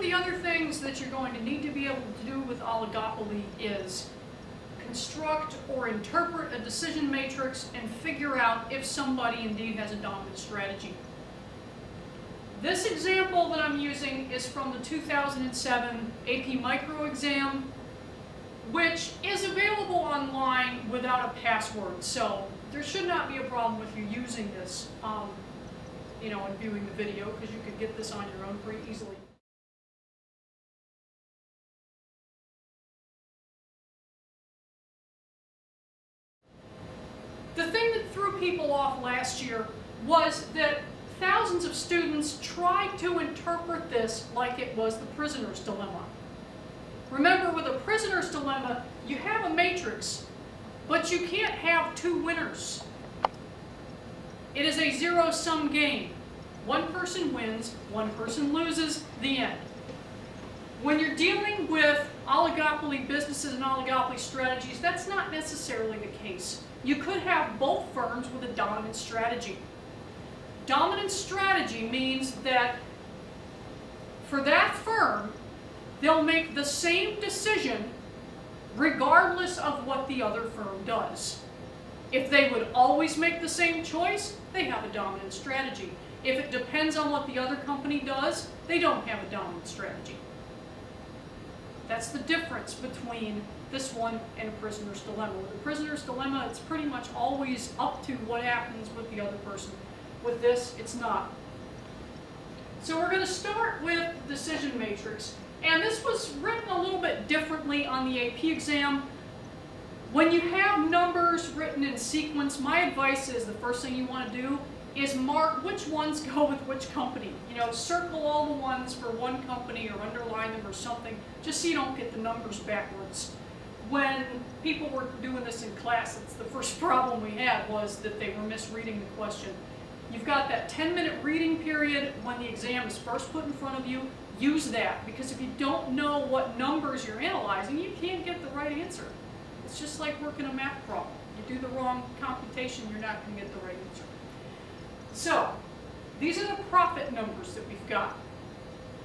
the other things that you're going to need to be able to do with oligopoly is construct or interpret a decision matrix and figure out if somebody indeed has a dominant strategy. This example that I'm using is from the 2007 AP Micro exam, which is available online without a password. So there should not be a problem if you're using this, and viewing the video, because you could get this on your own pretty easily. The thing that threw people off last year was that thousands of students tried to interpret this like it was the prisoner's dilemma. Remember, with a prisoner's dilemma, you have a matrix, but you can't have two winners. It is a zero-sum game. One person wins, one person loses, the end. When you're dealing with oligopoly businesses and oligopoly strategies, that's not necessarily the case. You could have both firms with a dominant strategy. Dominant strategy means that for that firm, they'll make the same decision regardless of what the other firm does. If they would always make the same choice, they have a dominant strategy. If it depends on what the other company does, they don't have a dominant strategy. That's the difference between this one and a prisoner's dilemma. With a prisoner's dilemma, it's pretty much always up to what happens with the other person. With this, it's not. So we're going to start with the decision matrix. And this was written a little bit differently on the AP exam. When you have numbers written in sequence, my advice is the first thing you want to do is mark which ones go with which company. Circle all the ones for one company or underline them or something, just so you don't get the numbers backwards. When people were doing this in class, it's the first problem we had was that they were misreading the question. You've got that 10-minute reading period when the exam is first put in front of you. Use that, because if you don't know what numbers you're analyzing, you can't get the right answer. It's just like working a math problem. You do the wrong computation, you're not going to get the right answer. So, these are the profit numbers that we've got.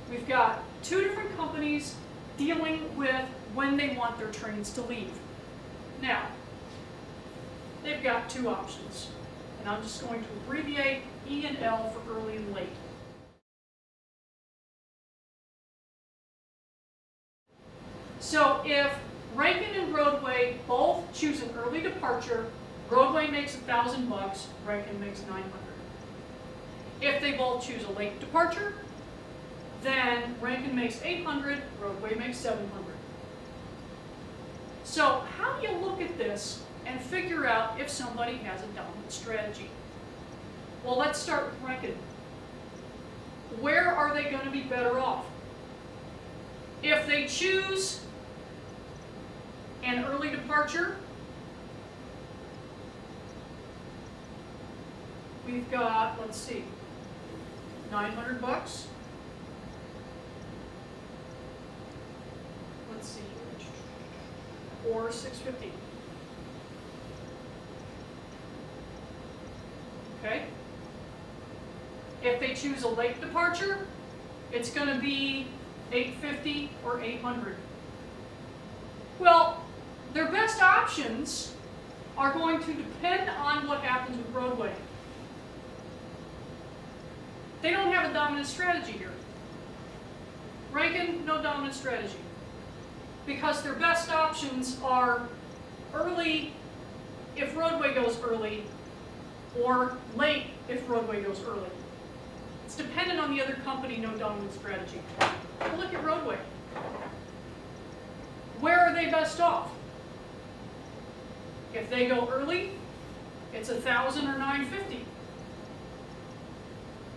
We've got two different companies dealing with when they want their trains to leave. Now, they've got two options. And I'm just going to abbreviate E and L for early and late. So if Rankin and Roadway both choose an early departure, Roadway makes $1,000, Rankin makes $900. If they both choose a late departure, then Rankin makes $800, Roadway makes $700. So how do you look at this and figure out if somebody has a dominant strategy? Well, let's start with Rankin. Where are they going to be better off? If they choose an early departure, we've got, let's see, $900. Let's see, or $650. Okay? If they choose a late departure, it's going to be $850 or $800. Well, their best options are going to depend on what happens with Roadway. They don't have a dominant strategy here. Rankin, no dominant strategy. Because their best options are early if Roadway goes early, or late if Roadway goes early. It's dependent on the other company, no dominant strategy. But look at Roadway. Where are they best off? If they go early, it's $1,000 or $950.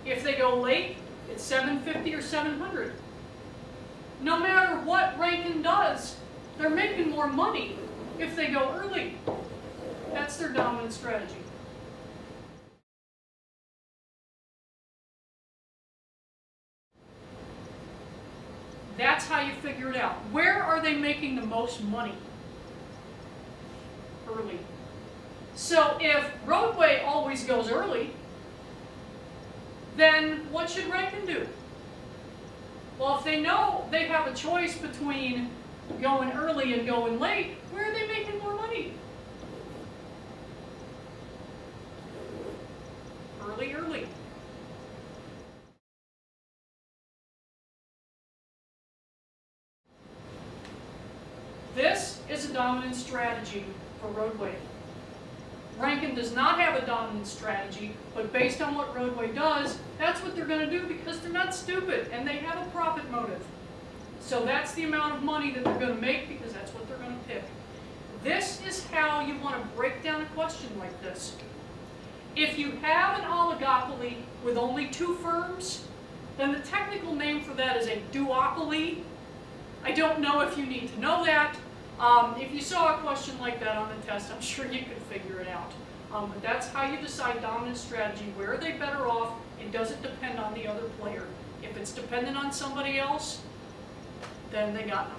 If they go late, it's $750 or $700. No matter what Rankin does, they're making more money if they go early. That's their dominant strategy. That's how you figure it out. Where are they making the most money? Early. So if Roadway always goes early, then what should Rankin do? Well, if they know they have a choice between going early and going late, where are they making more money? Early, early. This is a dominant strategy for roadway. Rankin does not have a dominant strategy, but based on what roadway does, that's what they're going to do because they're not stupid and they have a profit motive. So that's the amount of money that they're going to make because that's what they're going to pick. This is how you want to break down a question like this. If you have an oligopoly with only 2 firms, then the technical name for that is a duopoly. I don't know if you need to know that. If you saw a question like that on the test, I'm sure you could figure it out. But that's how you decide dominant strategy. Where are they better off? It doesn't depend on the other player. If it's dependent on somebody else, then they got nothing.